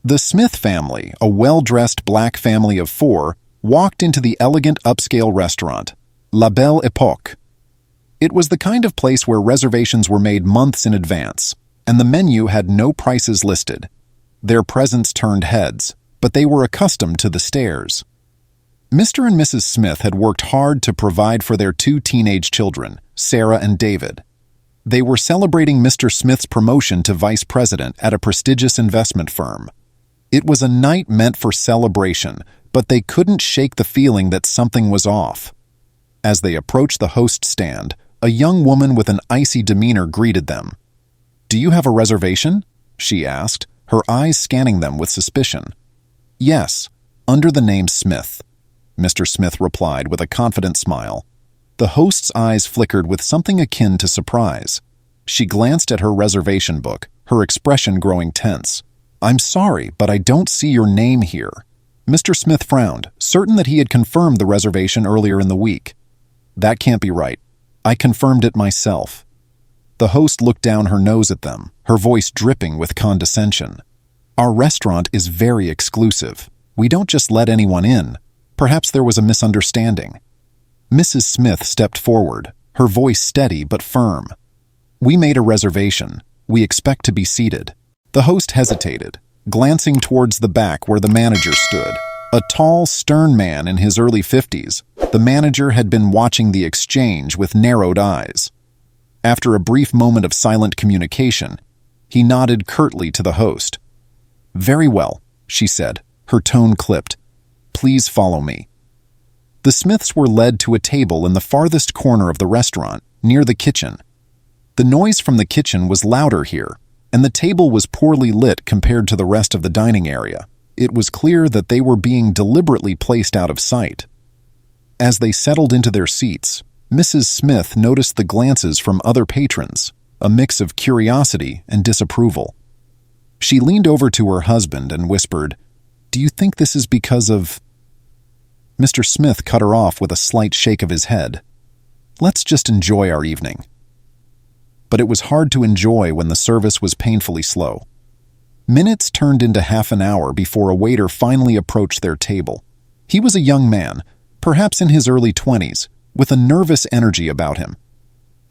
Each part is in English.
The Smith family, a well-dressed black family of four, walked into the elegant upscale restaurant, La Belle Époque. It was the kind of place where reservations were made months in advance, and the menu had no prices listed. Their presence turned heads, but they were accustomed to the stares. Mr. and Mrs. Smith had worked hard to provide for their two teenage children, Sarah and David. They were celebrating Mr. Smith's promotion to vice president at a prestigious investment firm. It was a night meant for celebration, but they couldn't shake the feeling that something was off. As they approached the host stand, a young woman with an icy demeanor greeted them. "Do you have a reservation?" she asked, her eyes scanning them with suspicion. "Yes, under the name Smith," Mr. Smith replied with a confident smile. The host's eyes flickered with something akin to surprise. She glanced at her reservation book, her expression growing tense. "I'm sorry, but I don't see your name here." Mr. Smith frowned, certain that he had confirmed the reservation earlier in the week. "That can't be right. I confirmed it myself." The host looked down her nose at them, her voice dripping with condescension. "Our restaurant is very exclusive. We don't just let anyone in. Perhaps there was a misunderstanding." Mrs. Smith stepped forward, her voice steady but firm. "We made a reservation. We expect to be seated." The host hesitated, glancing towards the back where the manager stood. A tall, stern man in his early 50s, the manager had been watching the exchange with narrowed eyes. After a brief moment of silent communication, he nodded curtly to the host. "Very well," she said, her tone clipped. "Please follow me." The Smiths were led to a table in the farthest corner of the restaurant, near the kitchen. The noise from the kitchen was louder here, and the table was poorly lit compared to the rest of the dining area. It was clear that they were being deliberately placed out of sight. As they settled into their seats, Mrs. Smith noticed the glances from other patrons, a mix of curiosity and disapproval. She leaned over to her husband and whispered, "Do you think this is because of—" Mr. Smith cut her off with a slight shake of his head. "Let's just enjoy our evening." But it was hard to enjoy when the service was painfully slow. Minutes turned into half an hour before a waiter finally approached their table. He was a young man, perhaps in his early 20s, with a nervous energy about him.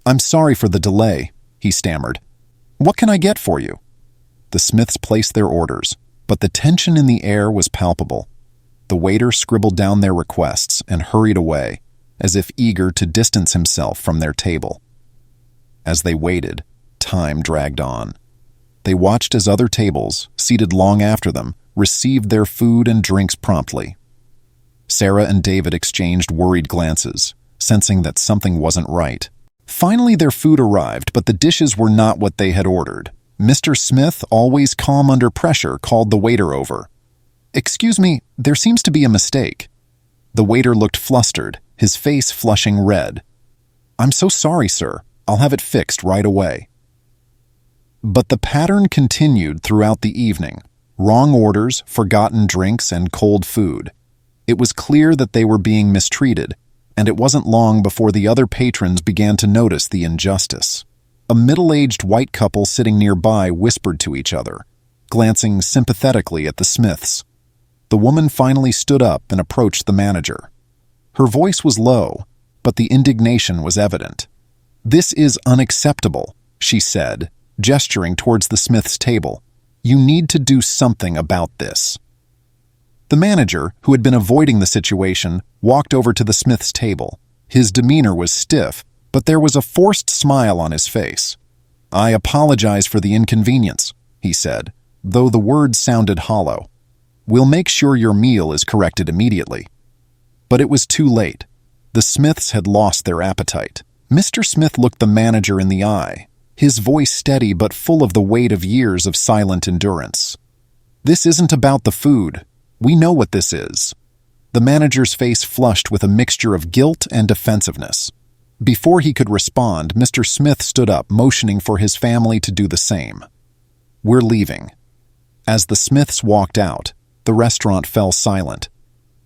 "I'm sorry for the delay," he stammered. "What can I get for you?" The Smiths placed their orders, but the tension in the air was palpable. The waiter scribbled down their requests and hurried away, as if eager to distance himself from their table. As they waited, time dragged on. They watched as other tables, seated long after them, received their food and drinks promptly. Sarah and David exchanged worried glances, sensing that something wasn't right. Finally, their food arrived, but the dishes were not what they had ordered. Mr. Smith, always calm under pressure, called the waiter over. "Excuse me, there seems to be a mistake." The waiter looked flustered, his face flushing red. "I'm so sorry, sir. I'll have it fixed right away." But the pattern continued throughout the evening. Wrong orders, forgotten drinks, and cold food. It was clear that they were being mistreated, and it wasn't long before the other patrons began to notice the injustice. A middle-aged white couple sitting nearby whispered to each other, glancing sympathetically at the Smiths. The woman finally stood up and approached the manager. Her voice was low, but the indignation was evident. "This is unacceptable," she said, gesturing towards the Smiths' table. "You need to do something about this." The manager, who had been avoiding the situation, walked over to the Smiths' table. His demeanor was stiff, but there was a forced smile on his face. "I apologize for the inconvenience," he said, though the words sounded hollow. "We'll make sure your meal is corrected immediately." But it was too late. The Smiths had lost their appetite. Mr. Smith looked the manager in the eye, his voice steady but full of the weight of years of silent endurance. "This isn't about the food. We know what this is." The manager's face flushed with a mixture of guilt and defensiveness. Before he could respond, Mr. Smith stood up, motioning for his family to do the same. "We're leaving." As the Smiths walked out, the restaurant fell silent.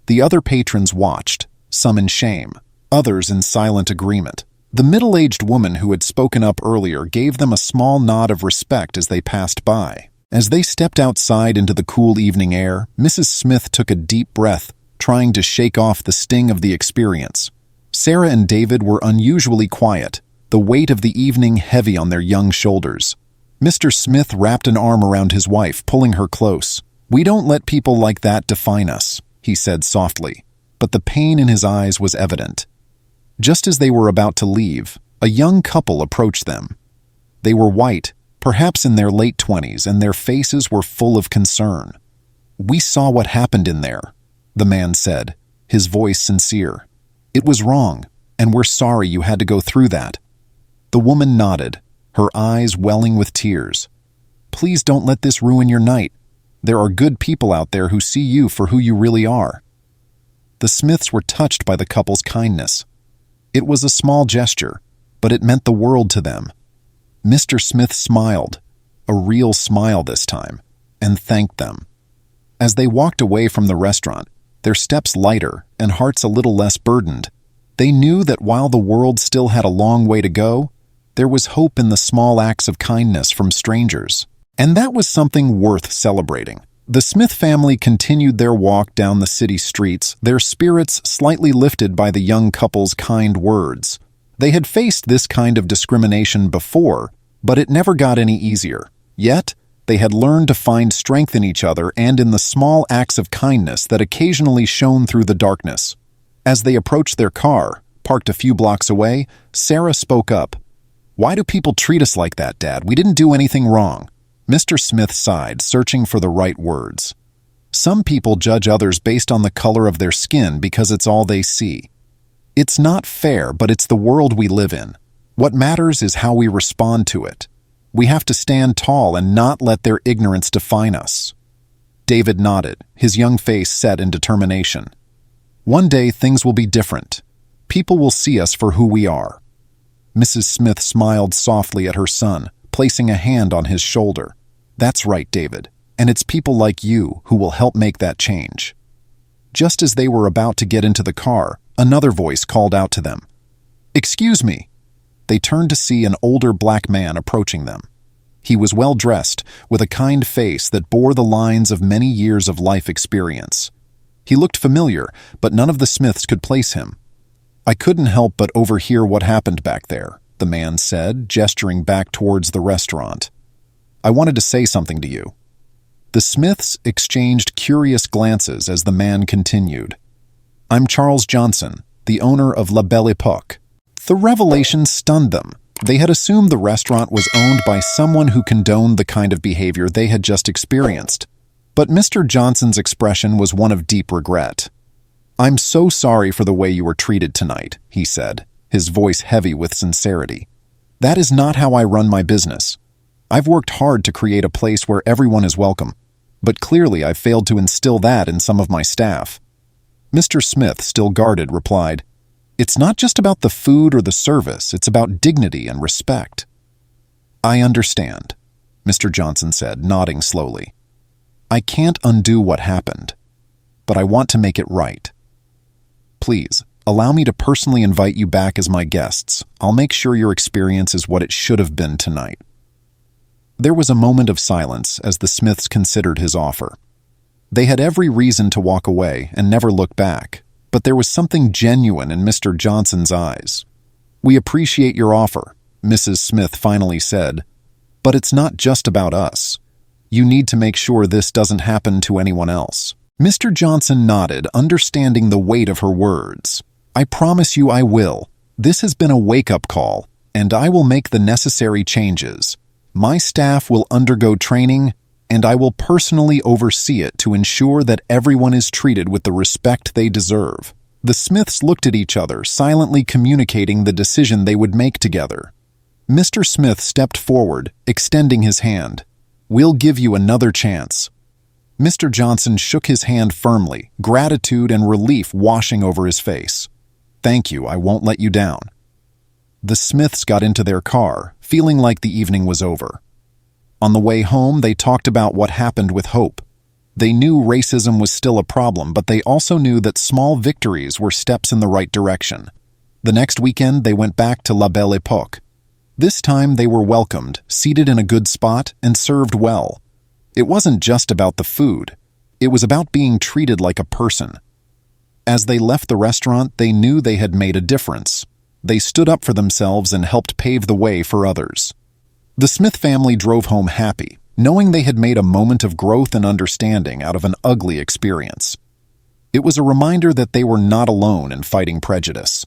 The other patrons watched, some in shame, others in silent agreement. The middle-aged woman who had spoken up earlier gave them a small nod of respect as they passed by. As they stepped outside into the cool evening air, Mrs. Smith took a deep breath, trying to shake off the sting of the experience. Sarah and David were unusually quiet, the weight of the evening heavy on their young shoulders. Mr. Smith wrapped an arm around his wife, pulling her close. "We don't let people like that define us," he said softly, but the pain in his eyes was evident. Just as they were about to leave, a young couple approached them. They were white, perhaps in their late 20s, and their faces were full of concern. "We saw what happened in there," the man said, his voice sincere. "It was wrong, and we're sorry you had to go through that." The woman nodded, her eyes welling with tears. "Please don't let this ruin your night. There are good people out there who see you for who you really are." The Smiths were touched by the couple's kindness. It was a small gesture, but it meant the world to them. Mr. Smith smiled, a real smile this time, and thanked them. As they walked away from the restaurant, their steps lighter and hearts a little less burdened, they knew that while the world still had a long way to go, there was hope in the small acts of kindness from strangers. And that was something worth celebrating. The Smith family continued their walk down the city streets, their spirits slightly lifted by the young couple's kind words. They had faced this kind of discrimination before, but it never got any easier. Yet, they had learned to find strength in each other and in the small acts of kindness that occasionally shone through the darkness. As they approached their car, parked a few blocks away, Sarah spoke up. "Why do people treat us like that, Dad? We didn't do anything wrong." Mr. Smith sighed, searching for the right words. "Some people judge others based on the color of their skin because it's all they see. It's not fair, but it's the world we live in. What matters is how we respond to it. We have to stand tall and not let their ignorance define us." David nodded, his young face set in determination. "One day things will be different. People will see us for who we are." Mrs. Smith smiled softly at her son, placing a hand on his shoulder. "That's right, David, and it's people like you who will help make that change." Just as they were about to get into the car, another voice called out to them. "Excuse me." They turned to see an older black man approaching them. He was well-dressed, with a kind face that bore the lines of many years of life experience. He looked familiar, but none of the Smiths could place him. "I couldn't help but overhear what happened back there," the man said, gesturing back towards the restaurant. "I wanted to say something to you." The Smiths exchanged curious glances as the man continued. "I'm Charles Johnson, the owner of La Belle Epoque." The revelation stunned them. They had assumed the restaurant was owned by someone who condoned the kind of behavior they had just experienced. But Mr. Johnson's expression was one of deep regret. "I'm so sorry for the way you were treated tonight," he said, his voice heavy with sincerity. "That is not how I run my business. I've worked hard to create a place where everyone is welcome, but clearly I've failed to instill that in some of my staff." Mr. Smith, still guarded, replied, "It's not just about the food or the service, it's about dignity and respect." "I understand," Mr. Johnson said, nodding slowly. "I can't undo what happened, but I want to make it right. Please, allow me to personally invite you back as my guests. I'll make sure your experience is what it should have been tonight." There was a moment of silence as the Smiths considered his offer. They had every reason to walk away and never look back, but there was something genuine in Mr. Johnson's eyes. "We appreciate your offer," Mrs. Smith finally said, "but it's not just about us. You need to make sure this doesn't happen to anyone else." Mr. Johnson nodded, understanding the weight of her words. "I promise you I will. This has been a wake-up call, and I will make the necessary changes. My staff will undergo training, and I will personally oversee it to ensure that everyone is treated with the respect they deserve." The Smiths looked at each other, silently communicating the decision they would make together. Mr. Smith stepped forward, extending his hand. "We'll give you another chance." Mr. Johnson shook his hand firmly, gratitude and relief washing over his face. "Thank you, I won't let you down." The Smiths got into their car, feeling like the evening was over. On the way home, they talked about what happened with Hope. They knew racism was still a problem, but they also knew that small victories were steps in the right direction. The next weekend, they went back to La Belle Epoque. This time, they were welcomed, seated in a good spot, and served well. It wasn't just about the food. It was about being treated like a person. As they left the restaurant, they knew they had made a difference. They stood up for themselves and helped pave the way for others. The Smith family drove home happy, knowing they had made a moment of growth and understanding out of an ugly experience. It was a reminder that they were not alone in fighting prejudice.